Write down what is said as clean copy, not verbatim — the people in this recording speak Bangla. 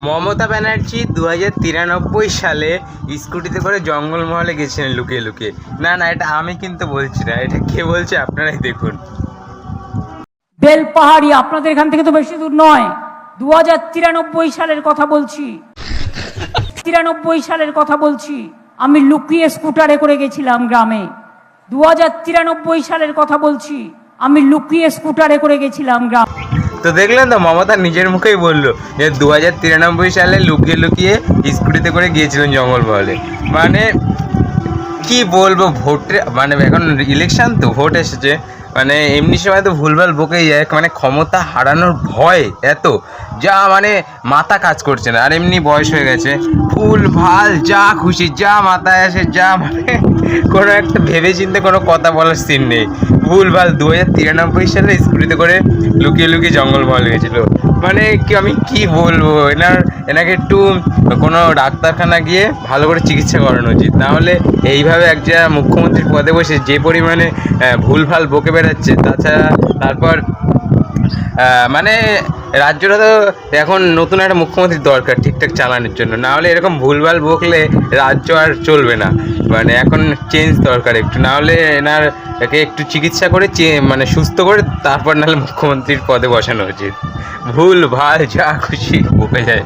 মমতা ব্যানার্জি 2093 সালে স্কুটিতে করে জঙ্গলমহলে গেছিলেন লুকিয়ে লুকিয়ে। না না, এটা আমি কিন্তু বলছি না, এটা কে বলছে আপনারাই দেখুন। বেলপাহাড়ি আপনাদের এখান থেকে তো বেশি দূর নয়। 2093 সালের কথা বলছি, 93 সালের কথা বলছি। আমি লুকিয়ে স্কুটারে করে গেছিলাম গ্রামে। 2093 সালের কথা বলছি, আমি লুকিয়ে স্কুটারে করে গেছিলাম গ্রামে। তো দেখলেন তো, মমতা নিজের মুখেই বললো যে 2093 সালে লুকিয়ে লুকিয়ে স্কুটিতে করে গিয়েছিলেন জঙ্গলমহলে। মানে কি বলবো, ভোটে মানে এখন ইলেকশন তো, ভোট এসেছে, মানে এমনি সময় তো ভুলভাল বকেই যায়, মানে ক্ষমতা হারানোর ভয় এত যা মানে মাথা কাজ করছে না। আর এমনি বয়স হয়ে গেছে, ভুল ভাল যা খুশি যা মাথায় আসে যা, মানে কোনো একটা ভেবে চিন্তে কোনো কথা বলার সিন নেই। ভুলভাল 2093 সালে স্কুটিতে করে লুকিয়ে লুকিয়ে জঙ্গলমহল গেছিল। মানে কি আমি কি বলবো, এনাকে একটু কোনো ডাক্তারখানা গিয়ে ভালো করে চিকিৎসা করানো উচিত। নাহলে এইভাবে একটা মুখ্যমন্ত্রীর পদে বসে যে পরিমাণে ভুলভাল বকে বেড়াচ্ছে, তাছাড়া তারপর মানে রাজ্যটা তো এখন নতুন একটা মুখ্যমন্ত্রীর দরকার ঠিকঠাক চালানোর জন্য। না হলে এরকম ভুলভাল বকলে রাজ্য আর চলবে না। মানে এখন চেঞ্জ দরকার একটু, না হলে এনার একে একটু চিকিৎসা করে মানে সুস্থ করে তারপর নাহলে মুখ্যমন্ত্রীর পদে বসানো উচিত। ভুল ভাল যা খুশি বকে যায়।